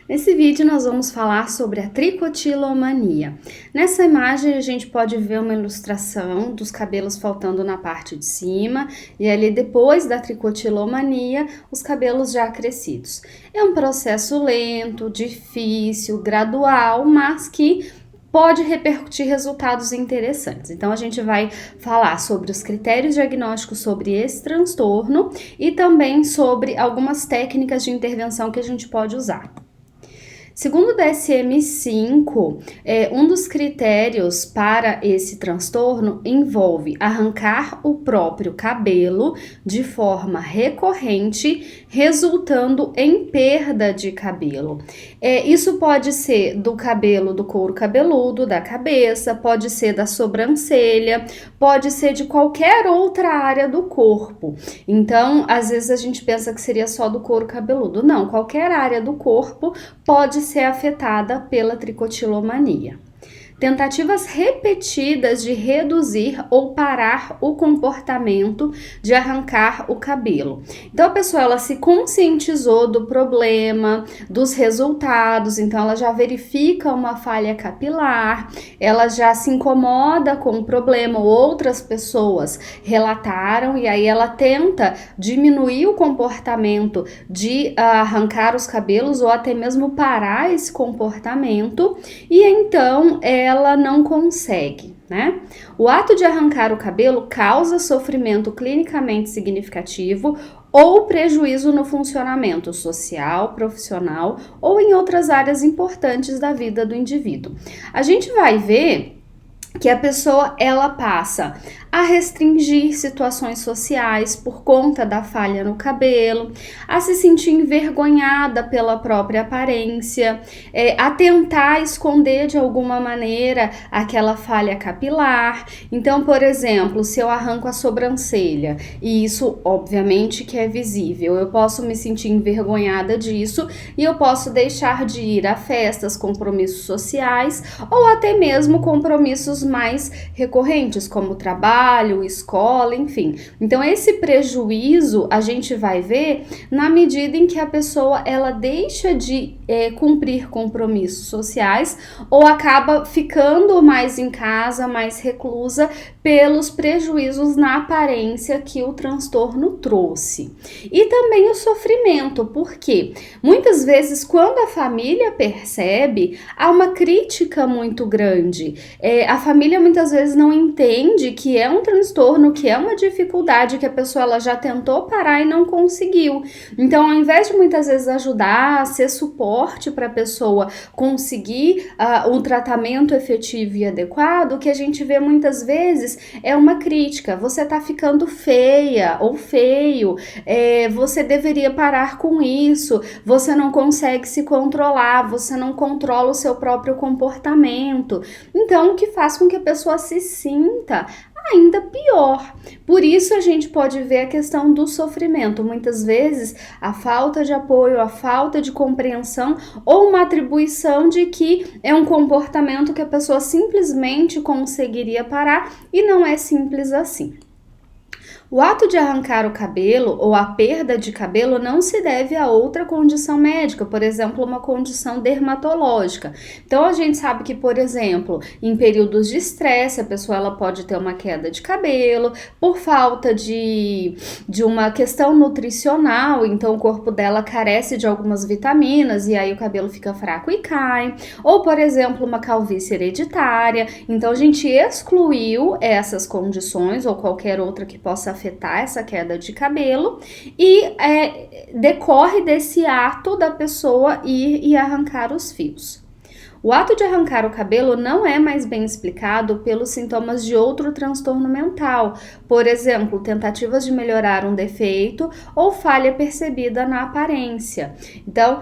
Nesse vídeo nós vamos falar sobre a tricotilomania. Nessa imagem a gente pode ver uma ilustração dos cabelos faltando na parte de cima e ali depois da tricotilomania os cabelos já crescidos. É um processo lento, difícil, gradual, mas que pode repercutir resultados interessantes. Então a gente vai falar sobre os critérios diagnósticos sobre esse transtorno e também sobre algumas técnicas de intervenção que a gente pode usar. Segundo o DSM-5, um dos critérios para esse transtorno envolve arrancar o próprio cabelo de forma recorrente, resultando em perda de cabelo. Isso pode ser do cabelo do couro cabeludo, da cabeça, pode ser da sobrancelha, pode ser de qualquer outra área do corpo. Então, às vezes a gente pensa que seria só do couro cabeludo. Não, qualquer área do corpo pode ser afetada pela tricotilomania. Tentativas repetidas de reduzir ou parar o comportamento de arrancar o cabelo. Então a pessoa ela se conscientizou do problema, dos resultados, então ela já verifica uma falha capilar, ela já se incomoda com o problema, outras pessoas relataram e aí ela tenta diminuir o comportamento de arrancar os cabelos ou até mesmo parar esse comportamento e então ela não consegue, né? O ato de arrancar o cabelo causa sofrimento clinicamente significativo ou prejuízo no funcionamento social, profissional ou em outras áreas importantes da vida do indivíduo. A gente vai ver que a pessoa ela passa a restringir situações sociais por conta da falha no cabelo, a se sentir envergonhada pela própria aparência, a tentar esconder de alguma maneira aquela falha capilar. Então, por exemplo, se eu arranco a sobrancelha e isso obviamente que é visível, eu posso me sentir envergonhada disso e eu posso deixar de ir a festas, compromissos sociais ou até mesmo compromissos mais recorrentes, como trabalho, escola, enfim. Então esse prejuízo a gente vai ver na medida em que a pessoa ela deixa de cumprir compromissos sociais ou acaba ficando mais em casa, mais reclusa pelos prejuízos na aparência que o transtorno trouxe. E também o sofrimento, porque muitas vezes quando a família percebe, há uma crítica muito grande. A família muitas vezes não entende que é um transtorno, que é uma dificuldade, que a pessoa ela já tentou parar e não conseguiu. Então, ao invés de muitas vezes ajudar, ser suporte para a pessoa conseguir um tratamento efetivo e adequado, o que a gente vê muitas vezes é uma crítica. Você tá ficando feia ou feio, você deveria parar com isso, você não consegue se controlar, você não controla o seu próprio comportamento. Então, o que faz com que a pessoa se sinta ainda pior. Por isso a gente pode ver a questão do sofrimento. Muitas vezes a falta de apoio, a falta de compreensão ou uma atribuição de que é um comportamento que a pessoa simplesmente conseguiria parar e não é simples assim. O ato de arrancar o cabelo ou a perda de cabelo não se deve a outra condição médica, por exemplo, uma condição dermatológica. Então, a gente sabe que, por exemplo, em períodos de estresse, a pessoa ela pode ter uma queda de cabelo, por falta de uma questão nutricional, então o corpo dela carece de algumas vitaminas e aí o cabelo fica fraco e cai. Ou, por exemplo, uma calvície hereditária. Então, a gente excluiu essas condições ou qualquer outra que possa afetar essa queda de cabelo e decorre desse ato da pessoa ir e arrancar os fios. O ato de arrancar o cabelo não é mais bem explicado pelos sintomas de outro transtorno mental, por exemplo, tentativas de melhorar um defeito ou falha percebida na aparência. Então,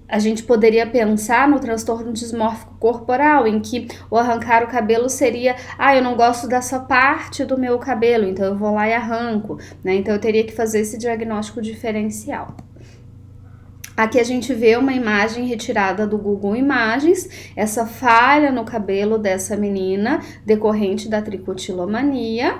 a gente poderia pensar no transtorno dismórfico corporal, em que o arrancar o cabelo seria, eu não gosto dessa parte do meu cabelo, então eu vou lá e arranco, né? Então eu teria que fazer esse diagnóstico diferencial. Aqui a gente vê uma imagem retirada do Google Imagens, essa falha no cabelo dessa menina decorrente da tricotilomania.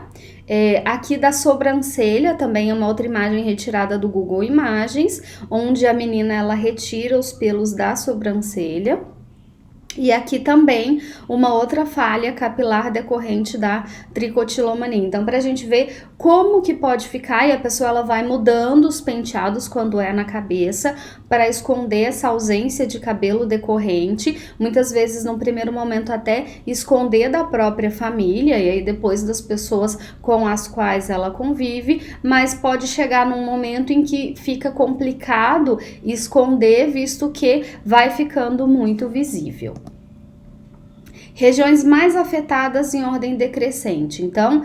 Aqui da sobrancelha também é uma outra imagem retirada do Google Imagens, onde a menina ela retira os pelos da sobrancelha. E aqui também uma outra falha capilar decorrente da tricotilomania. Então, para a gente ver como que pode ficar, e a pessoa ela vai mudando os penteados quando é na cabeça para esconder essa ausência de cabelo decorrente, muitas vezes no primeiro momento até esconder da própria família e aí depois das pessoas com as quais ela convive, mas pode chegar num momento em que fica complicado esconder, visto que vai ficando muito visível. Regiões mais afetadas em ordem decrescente. Então,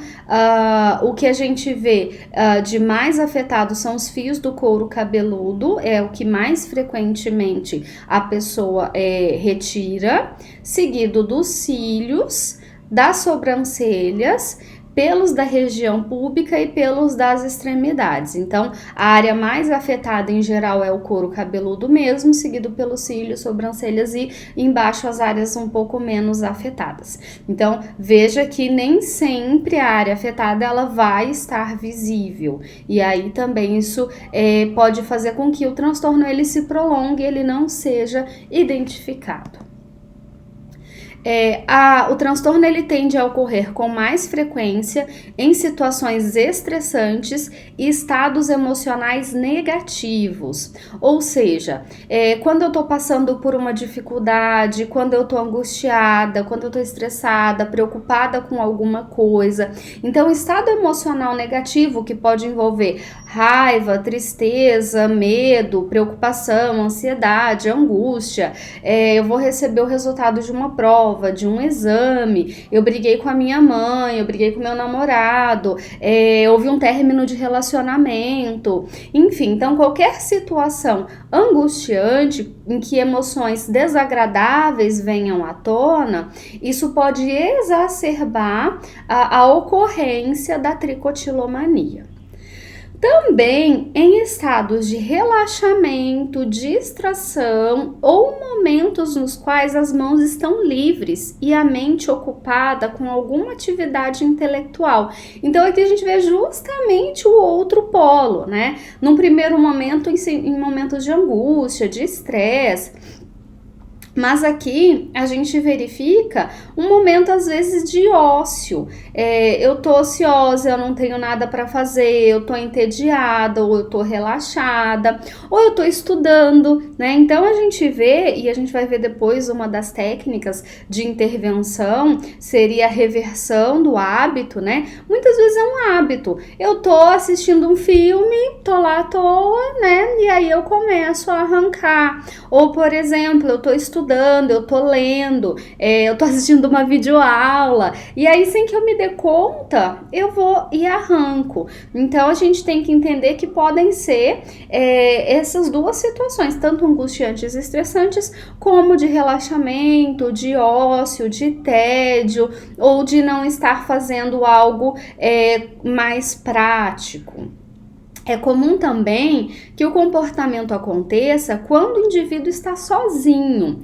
o que a gente vê de mais afetado são os fios do couro cabeludo, é o que mais frequentemente a pessoa retira, seguido dos cílios, das sobrancelhas, pelos da região púbica e pelos das extremidades. Então, a área mais afetada em geral é o couro cabeludo mesmo, seguido pelos cílios, sobrancelhas e embaixo as áreas um pouco menos afetadas. Então, veja que nem sempre a área afetada ela vai estar visível. E aí também isso pode fazer com que o transtorno ele se prolongue, ele não seja identificado. O transtorno ele tende a ocorrer com mais frequência em situações estressantes e estados emocionais negativos, ou seja, quando eu tô passando por uma dificuldade, quando eu tô angustiada, quando eu tô estressada, preocupada com alguma coisa. Então, estado emocional negativo que pode envolver raiva, tristeza, medo, preocupação, ansiedade, angústia, eu vou receber o resultado de uma prova, de um exame, eu briguei com a minha mãe, eu briguei com meu namorado, houve um término de relacionamento, enfim, então qualquer situação angustiante em que emoções desagradáveis venham à tona, isso pode exacerbar a ocorrência da tricotilomania. Também em estados de relaxamento, distração ou momentos nos quais as mãos estão livres e a mente ocupada com alguma atividade intelectual. Então aqui a gente vê justamente o outro polo, né? Num primeiro momento, em momentos de angústia, de estresse. Mas aqui a gente verifica um momento às vezes de ócio, eu tô ociosa, eu não tenho nada para fazer, eu tô entediada, ou eu tô relaxada, ou eu tô estudando, né? Então a gente vê, e a gente vai ver depois uma das técnicas de intervenção, seria a reversão do hábito, né? Muitas vezes é um hábito, eu tô assistindo um filme, tô lá à toa, né? E aí eu começo a arrancar, ou por exemplo, eu tô estudando, eu tô lendo, eu tô assistindo uma videoaula, e aí sem que eu me dê conta, eu vou e arranco. Então a gente tem que entender que podem ser essas duas situações, tanto angustiantes e estressantes, como de relaxamento, de ócio, de tédio, ou de não estar fazendo algo mais prático. É comum também que o comportamento aconteça quando o indivíduo está sozinho,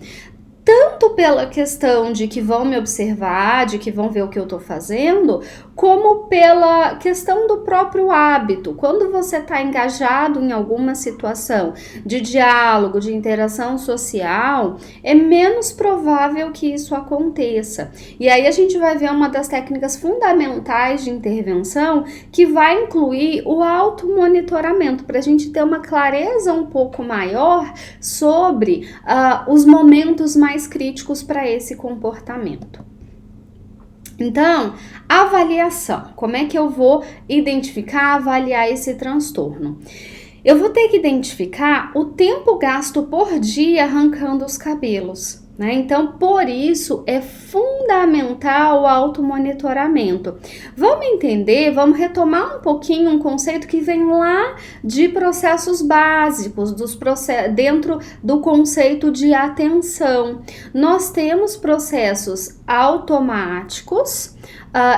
tanto pela questão de que vão me observar, de que vão ver o que eu tô fazendo, como pela questão do próprio hábito. Quando você está engajado em alguma situação de diálogo, de interação social, é menos provável que isso aconteça. E aí a gente vai ver uma das técnicas fundamentais de intervenção que vai incluir o automonitoramento, para a gente ter uma clareza um pouco maior sobre os momentos mais críticos para esse comportamento. Então, avaliação. Como é que eu vou identificar, avaliar esse transtorno? Eu vou ter que identificar o tempo gasto por dia arrancando os cabelos, né? Então, por isso, é fundamental o automonitoramento. Vamos entender, vamos retomar um pouquinho um conceito que vem lá de processos básicos, dentro do conceito de atenção. Nós temos processos automáticos,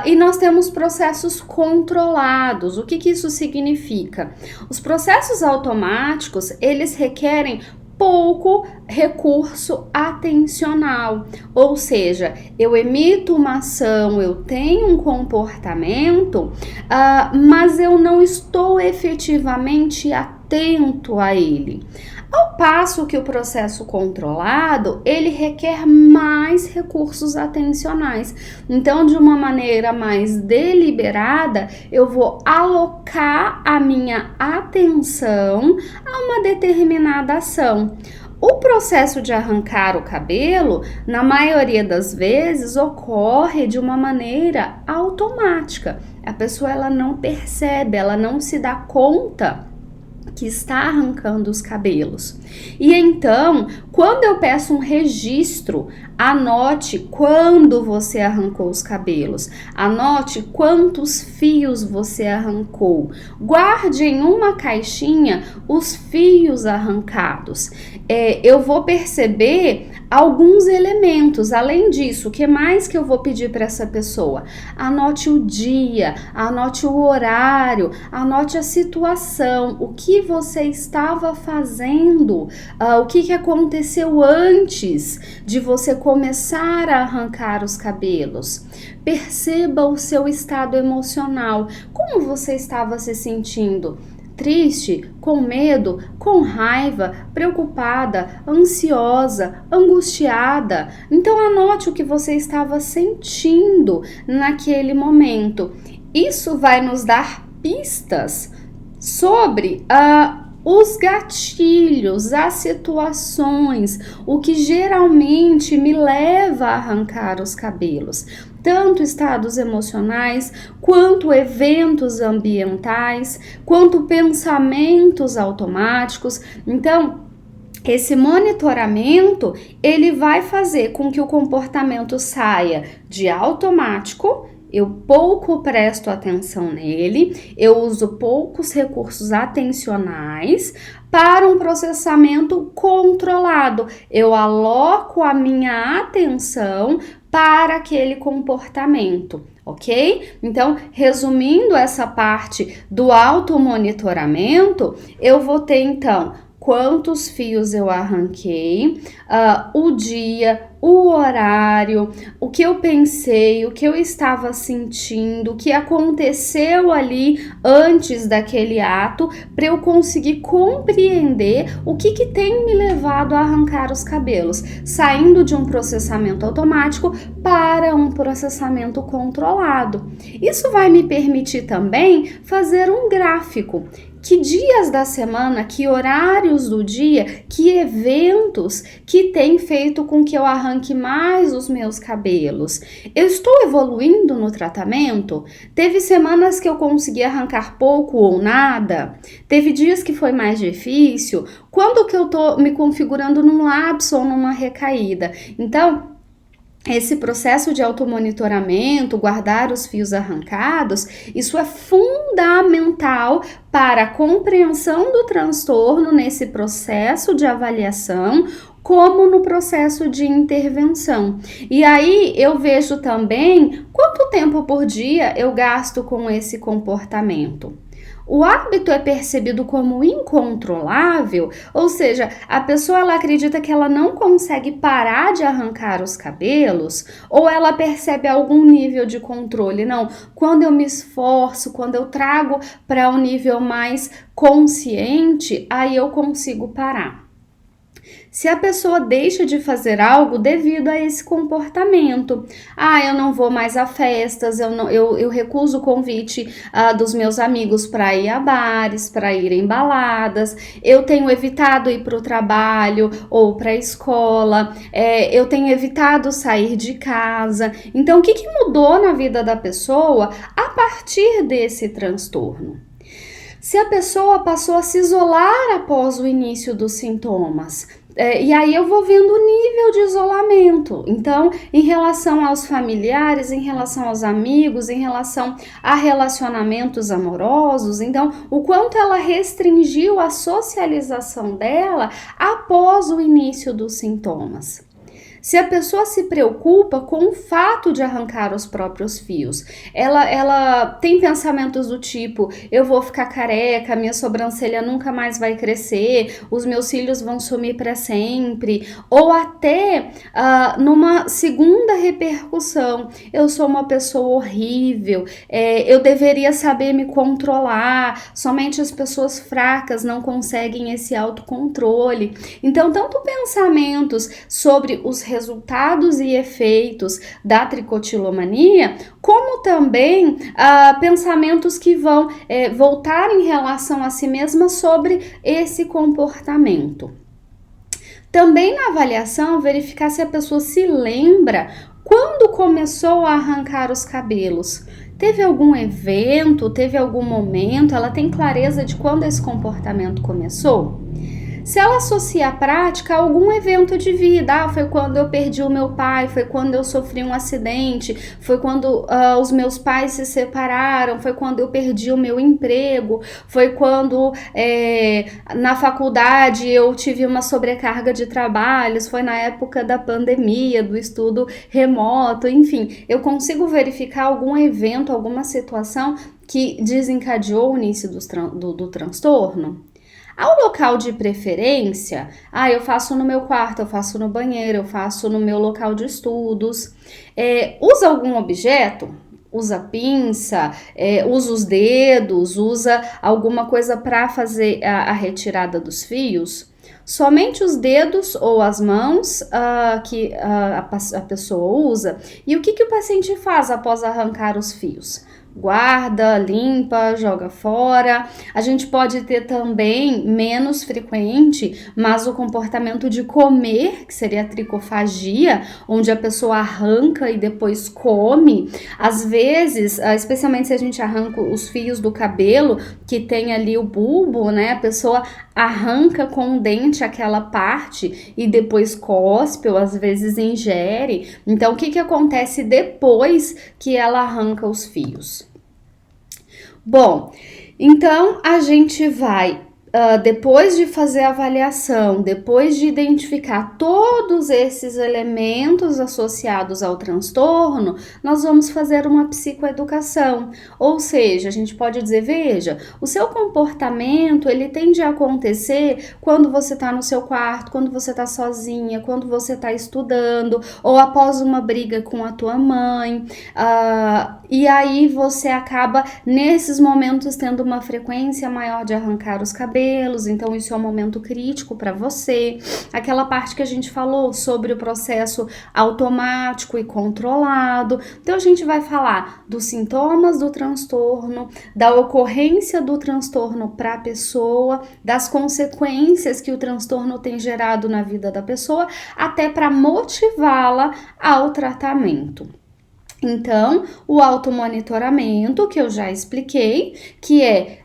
e nós temos processos controlados. O que isso significa? Os processos automáticos, eles requerem pouco recurso atencional, ou seja, eu emito uma ação, eu tenho um comportamento, mas eu não estou efetivamente atento a ele. Ao passo que o processo controlado, ele requer mais recursos atencionais. Então, de uma maneira mais deliberada, eu vou alocar a minha atenção a uma determinada ação. O processo de arrancar o cabelo, na maioria das vezes, ocorre de uma maneira automática. A pessoa ela não percebe, ela não se dá conta que está arrancando os cabelos. E então, quando eu peço um registro, anote quando você arrancou os cabelos, anote quantos fios você arrancou, guarde em uma caixinha os fios arrancados. Eu vou perceber alguns elementos. Além disso, o que mais que eu vou pedir para essa pessoa? Anote o dia, anote o horário, anote a situação, o que você estava fazendo, o que aconteceu antes de você começar a arrancar os cabelos. Perceba o seu estado emocional, como você estava se sentindo. Triste, com medo, com raiva, preocupada, ansiosa, angustiada. Então anote o que você estava sentindo naquele momento. Isso vai nos dar pistas sobre os gatilhos, as situações, o que geralmente me leva a arrancar os cabelos. Tanto estados emocionais, quanto eventos ambientais, quanto pensamentos automáticos. Então, esse monitoramento, ele vai fazer com que o comportamento saia de automático. Eu pouco presto atenção nele, eu uso poucos recursos atencionais para um processamento controlado. Eu aloco a minha atenção para aquele comportamento, ok? Então, resumindo essa parte do automonitoramento, eu vou ter então quantos fios eu arranquei, o dia, o horário, o que eu pensei, o que eu estava sentindo, o que aconteceu ali antes daquele ato, para eu conseguir compreender o que tem me levado a arrancar os cabelos, saindo de um processamento automático para um processamento controlado. Isso vai me permitir também fazer um gráfico. Que dias da semana, que horários do dia, que eventos que tem feito com que eu arranque mais os meus cabelos? Eu estou evoluindo no tratamento? Teve semanas que eu consegui arrancar pouco ou nada? Teve dias que foi mais difícil? Quando que eu tô me configurando num lapso ou numa recaída? Então, esse processo de automonitoramento, guardar os fios arrancados, isso é fundamental para a compreensão do transtorno nesse processo de avaliação, como no processo de intervenção. E aí eu vejo também quanto tempo por dia eu gasto com esse comportamento. O hábito é percebido como incontrolável, ou seja, a pessoa ela acredita que ela não consegue parar de arrancar os cabelos, ou ela percebe algum nível de controle. Não, quando eu me esforço, quando eu trago para um nível mais consciente, aí eu consigo parar. Se a pessoa deixa de fazer algo devido a esse comportamento, eu não vou mais a festas, eu recuso o convite dos meus amigos para ir a bares, para ir em baladas, eu tenho evitado ir para o trabalho ou para a escola, eu tenho evitado sair de casa. Então, o que mudou na vida da pessoa a partir desse transtorno? Se a pessoa passou a se isolar após o início dos sintomas, e aí eu vou vendo o nível de isolamento. Então, em relação aos familiares, em relação aos amigos, em relação a relacionamentos amorosos, então, o quanto ela restringiu a socialização dela após o início dos sintomas. Se a pessoa se preocupa com o fato de arrancar os próprios fios, ela tem pensamentos do tipo, eu vou ficar careca, minha sobrancelha nunca mais vai crescer, os meus cílios vão sumir para sempre, ou até numa segunda repercussão, eu sou uma pessoa horrível, eu deveria saber me controlar, somente as pessoas fracas não conseguem esse autocontrole. Então, tanto pensamentos sobre os resultados e efeitos da tricotilomania, como também pensamentos que vão voltar em relação a si mesma sobre esse comportamento. Também na avaliação, verificar se a pessoa se lembra quando começou a arrancar os cabelos. Teve algum evento, teve algum momento, ela tem clareza de quando esse comportamento começou? Se ela associa a prática a algum evento de vida, foi quando eu perdi o meu pai, foi quando eu sofri um acidente, foi quando os meus pais se separaram, foi quando eu perdi o meu emprego, foi quando na faculdade eu tive uma sobrecarga de trabalhos, foi na época da pandemia, do estudo remoto, enfim, eu consigo verificar algum evento, alguma situação que desencadeou o início do transtorno? Ao local de preferência, eu faço no meu quarto, eu faço no banheiro, eu faço no meu local de estudos. Usa algum objeto? Usa pinça, usa os dedos, usa alguma coisa para fazer a retirada dos fios? Somente os dedos ou as mãos que a pessoa usa. E o que o paciente faz após arrancar os fios? Guarda, limpa, joga fora. A gente pode ter também, menos frequente, mas o comportamento de comer, que seria a tricofagia, onde a pessoa arranca e depois come. Às vezes, especialmente se a gente arranca os fios do cabelo, que tem ali o bulbo, né? A pessoa arranca com o dente aquela parte e depois cospe ou às vezes ingere. Então, o que acontece depois que ela arranca os fios? Bom, então a gente vai, depois de fazer a avaliação, depois de identificar todos esses elementos associados ao transtorno, nós vamos fazer uma psicoeducação. Ou seja, a gente pode dizer, veja, o seu comportamento, ele tende a acontecer quando você está no seu quarto, quando você está sozinha, quando você está estudando, ou após uma briga com a tua mãe, e aí você acaba, nesses momentos, tendo uma frequência maior de arrancar os cabelos, então isso é um momento crítico para você. Aquela parte que a gente falou sobre o processo automático e controlado. Então a gente vai falar dos sintomas do transtorno, da ocorrência do transtorno para a pessoa, das consequências que o transtorno tem gerado na vida da pessoa, até para motivá-la ao tratamento. Então, o automonitoramento, que eu já expliquei, que é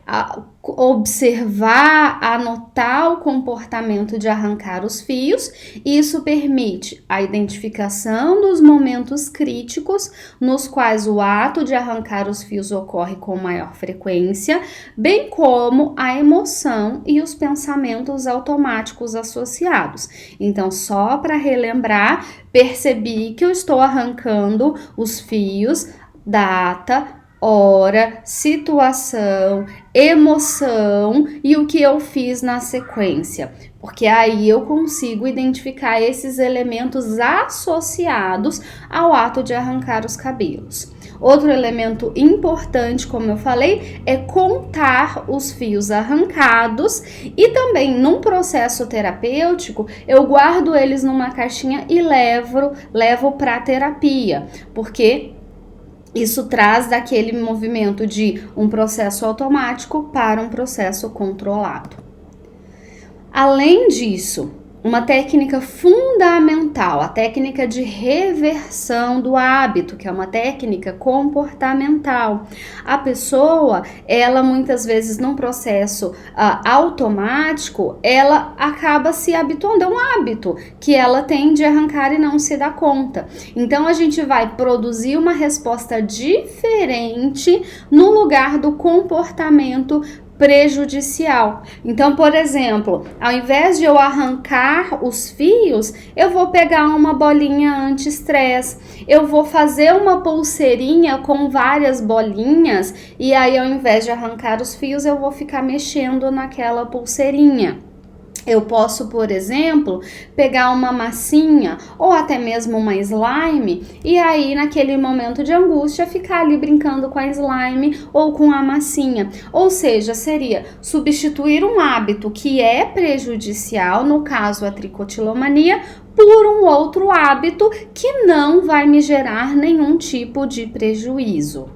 observar, anotar o comportamento de arrancar os fios, isso permite a identificação dos momentos críticos nos quais o ato de arrancar os fios ocorre com maior frequência, bem como a emoção e os pensamentos automáticos associados. Então, só para relembrar, percebi que eu estou arrancando os fios, data, hora, situação, emoção e o que eu fiz na sequência, porque aí eu consigo identificar esses elementos associados ao ato de arrancar os cabelos. Outro elemento importante, como eu falei, é contar os fios arrancados e também num processo terapêutico eu guardo eles numa caixinha e levo para terapia, porque isso traz daquele movimento de um processo automático para um processo controlado. Além disso, uma técnica fundamental, a técnica de reversão do hábito, que é uma técnica comportamental. A pessoa, ela muitas vezes num processo automático, ela acaba se habituando, é um hábito que ela tem de arrancar e não se dá conta. Então a gente vai produzir uma resposta diferente no lugar do comportamento prejudicial. Então, por exemplo, ao invés de eu arrancar os fios, eu vou pegar uma bolinha anti-estresse, eu vou fazer uma pulseirinha com várias bolinhas e aí ao invés de arrancar os fios, eu vou ficar mexendo naquela pulseirinha. Eu posso, por exemplo, pegar uma massinha ou até mesmo uma slime e aí naquele momento de angústia ficar ali brincando com a slime ou com a massinha. Ou seja, seria substituir um hábito que é prejudicial, no caso a tricotilomania, por um outro hábito que não vai me gerar nenhum tipo de prejuízo.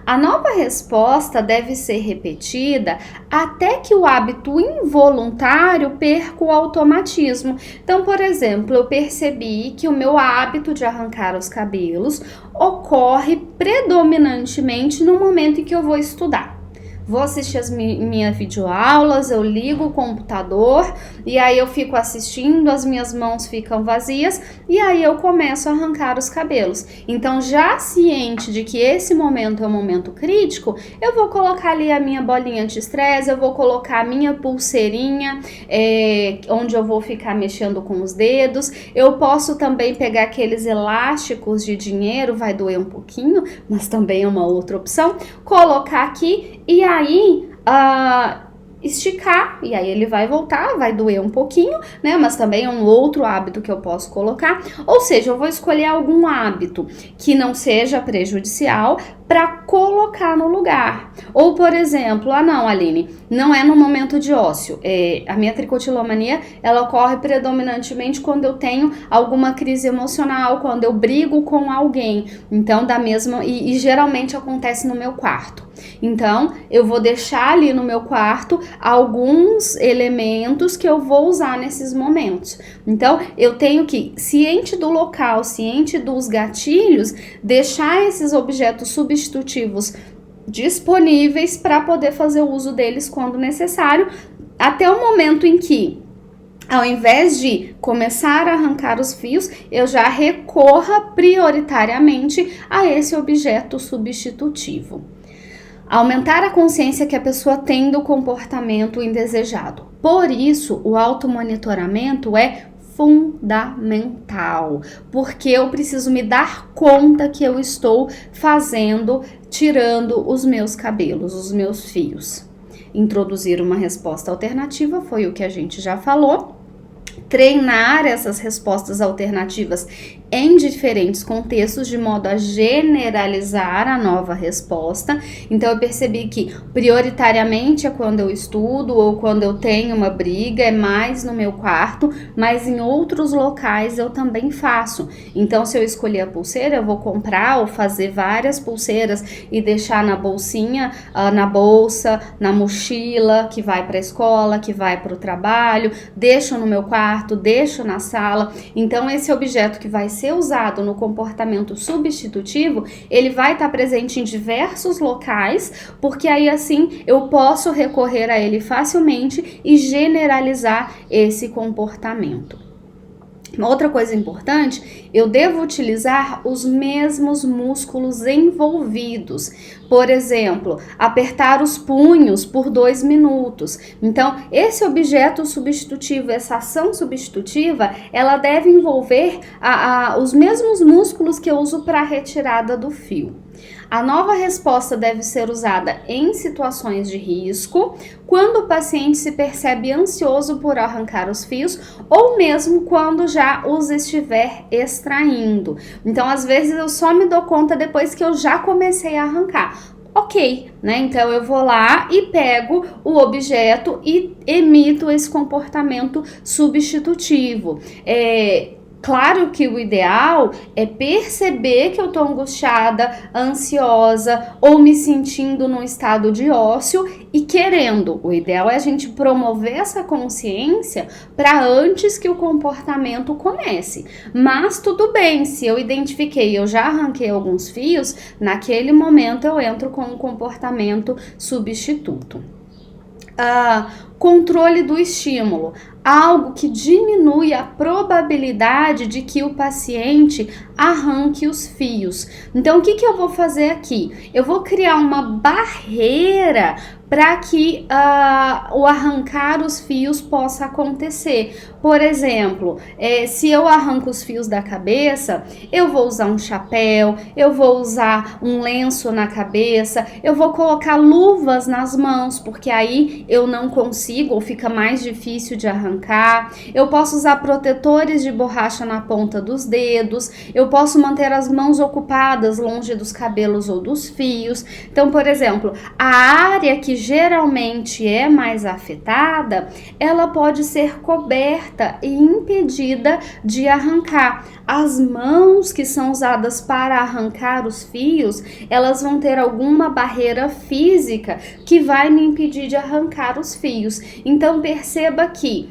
A nova resposta deve ser repetida até que o hábito involuntário perca o automatismo. Então, por exemplo, eu percebi que o meu hábito de arrancar os cabelos ocorre predominantemente no momento em que eu vou estudar. Vou assistir as minhas videoaulas, eu ligo o computador e aí eu fico assistindo, as minhas mãos ficam vazias e aí eu começo a arrancar os cabelos. Então, já ciente de que esse momento é um momento crítico, eu vou colocar ali a minha bolinha anti-estresse, eu vou colocar a minha pulseirinha, onde eu vou ficar mexendo com os dedos. Eu posso também pegar aqueles elásticos de dinheiro, vai doer um pouquinho, mas também é uma outra opção, colocar aqui e aí esticar, e aí ele vai voltar, vai doer um pouquinho, né? Mas também é um outro hábito que eu posso colocar. Ou seja, eu vou escolher algum hábito que não seja prejudicial para colocar no lugar. Ou, por exemplo, não, Aline, não é no momento de ócio. A minha tricotilomania, ela ocorre predominantemente quando eu tenho alguma crise emocional, quando eu brigo com alguém. Então, e geralmente acontece no meu quarto. Então, eu vou deixar ali no meu quarto alguns elementos que eu vou usar nesses momentos. Então, eu tenho que, ciente do local, ciente dos gatilhos, deixar esses objetos substitutivos disponíveis para poder fazer o uso deles quando necessário, até o momento em que, ao invés de começar a arrancar os fios, eu já recorra prioritariamente a esse objeto substitutivo. Aumentar a consciência que a pessoa tem do comportamento indesejado. Por isso, o automonitoramento é fundamental, porque eu preciso me dar conta que eu estou tirando os meus cabelos, os meus fios. Introduzir uma resposta alternativa foi o que a gente já falou. Treinar essas respostas alternativas em diferentes contextos, de modo a generalizar a nova resposta. Então, eu percebi que prioritariamente é quando eu estudo ou quando eu tenho uma briga, é mais no meu quarto, mas em outros locais eu também faço. Então, se eu escolher a pulseira, eu vou comprar ou fazer várias pulseiras e deixar na bolsinha, na bolsa, na mochila, que vai para a escola, que vai para o trabalho, deixo no meu quarto, deixo na sala. Então, esse objeto que vai ser usado no comportamento substitutivo, ele vai estar presente em diversos locais, porque aí assim eu posso recorrer a ele facilmente e generalizar esse comportamento. Uma outra coisa importante, eu devo utilizar os mesmos músculos envolvidos. Por exemplo, apertar os punhos por 2 minutos. Então, esse objeto substitutivo, essa ação substitutiva, ela deve envolver os mesmos músculos que eu uso para a retirada do fio. A nova resposta deve ser usada em situações de risco, quando o paciente se percebe ansioso por arrancar os fios ou mesmo quando já os estiver extraindo. Então, às vezes eu só me dou conta depois que eu já comecei a arrancar. Ok, né? Então eu vou lá e pego o objeto e emito esse comportamento substitutivo. Claro que o ideal é perceber que eu tô angustiada, ansiosa ou me sentindo num estado de ócio e querendo. O ideal é a gente promover essa consciência para antes que o comportamento comece. Mas tudo bem, se eu identifiquei, eu já arranquei alguns fios, naquele momento eu entro com um comportamento substituto. Controle do estímulo, algo que diminui a probabilidade de que o paciente arranque os fios. Então, o que eu vou fazer aqui? Eu vou criar uma barreira para que o arrancar os fios possa acontecer. Por exemplo, se eu arranco os fios da cabeça, eu vou usar um chapéu, eu vou usar um lenço na cabeça, eu vou colocar luvas nas mãos, porque aí eu não consigo ou fica mais difícil de arrancar. Eu posso usar protetores de borracha na ponta dos dedos, eu posso manter as mãos ocupadas longe dos cabelos ou dos fios. Então, por exemplo, a área que geralmente é mais afetada, ela pode ser coberta e impedida de arrancar. As mãos que são usadas para arrancar os fios, elas vão ter alguma barreira física que vai me impedir de arrancar os fios. Então perceba que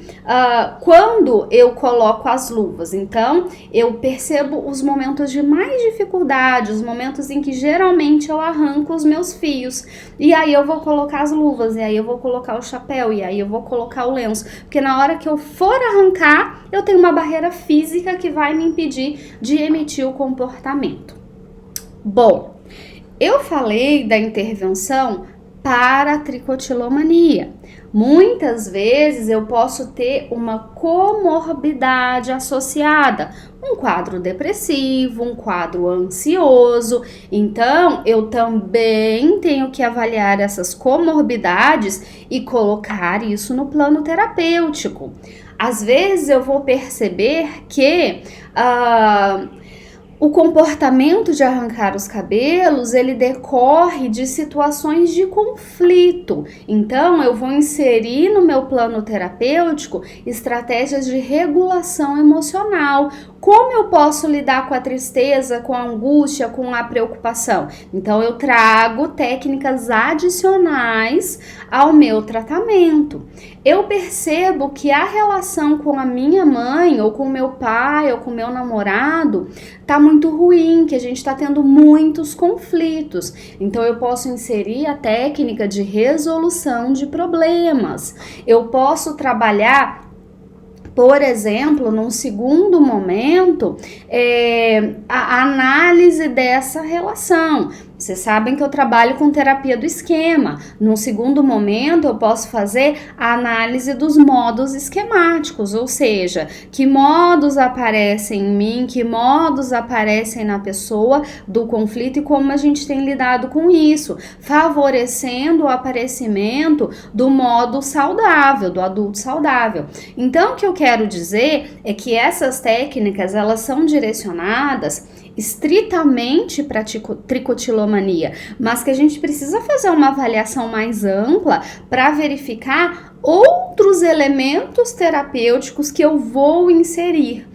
quando eu coloco as luvas, então eu percebo os momentos de mais dificuldade, os momentos em que geralmente eu arranco os meus fios, e aí eu vou colocar as luvas, e aí eu vou colocar o chapéu, e aí eu vou colocar o lenço, porque na hora que eu for arrancar, eu tenho uma barreira física que vai me impedir de emitir o comportamento. Bom, eu falei da intervenção para a tricotilomania. Muitas vezes eu posso ter uma comorbidade associada, um quadro depressivo, um quadro ansioso. Então, eu também tenho que avaliar essas comorbidades e colocar isso no plano terapêutico. Às vezes eu vou perceber que o comportamento de arrancar os cabelos, ele decorre de situações de conflito. Então, eu vou inserir no meu plano terapêutico estratégias de regulação emocional. Como eu posso lidar com a tristeza, com a angústia, com a preocupação? Então, eu trago técnicas adicionais ao meu tratamento. Eu percebo que a relação com a minha mãe, ou com meu pai, ou com meu namorado, tá muito ruim, que a gente tá tendo muitos conflitos. Então, eu posso inserir a técnica de resolução de problemas. Eu posso trabalhar, por exemplo, num segundo momento, a análise dessa relação. Vocês sabem que eu trabalho com terapia do esquema. Num segundo momento, eu posso fazer a análise dos modos esquemáticos, ou seja, que modos aparecem em mim, que modos aparecem na pessoa do conflito e como a gente tem lidado com isso, favorecendo o aparecimento do modo saudável, do adulto saudável. Então, o que eu quero dizer é que essas técnicas, elas são direcionadas estritamente para tricotilomania, mas que a gente precisa fazer uma avaliação mais ampla para verificar outros elementos terapêuticos que eu vou inserir.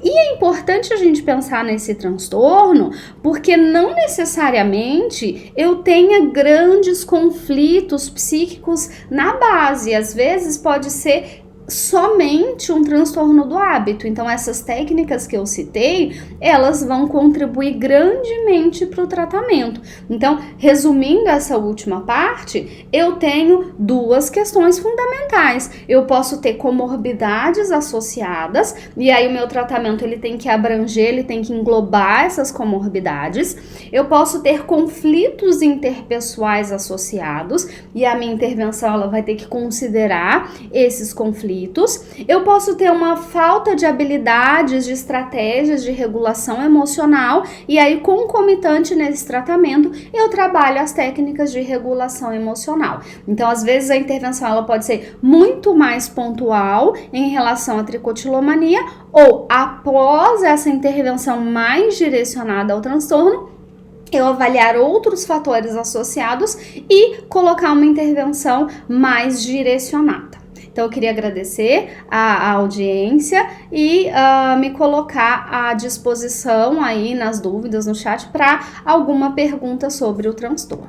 E é importante a gente pensar nesse transtorno, porque não necessariamente eu tenha grandes conflitos psíquicos na base. Às vezes pode ser somente um transtorno do hábito. Então, essas técnicas que eu citei, elas vão contribuir grandemente para o tratamento. Então, resumindo essa última parte, eu tenho duas questões fundamentais. Eu posso ter comorbidades associadas, e aí o meu tratamento ele tem que abranger, ele tem que englobar essas comorbidades. Eu posso ter conflitos interpessoais associados, e a minha intervenção ela vai ter que considerar esses conflitos. Eu posso ter uma falta de habilidades, de estratégias de regulação emocional, e aí concomitante nesse tratamento eu trabalho as técnicas de regulação emocional. Então, às vezes a intervenção ela pode ser muito mais pontual em relação à tricotilomania, ou após essa intervenção mais direcionada ao transtorno, eu avaliar outros fatores associados e colocar uma intervenção mais direcionada. Então, eu queria agradecer a audiência e me colocar à disposição aí nas dúvidas no chat para alguma pergunta sobre o transtorno.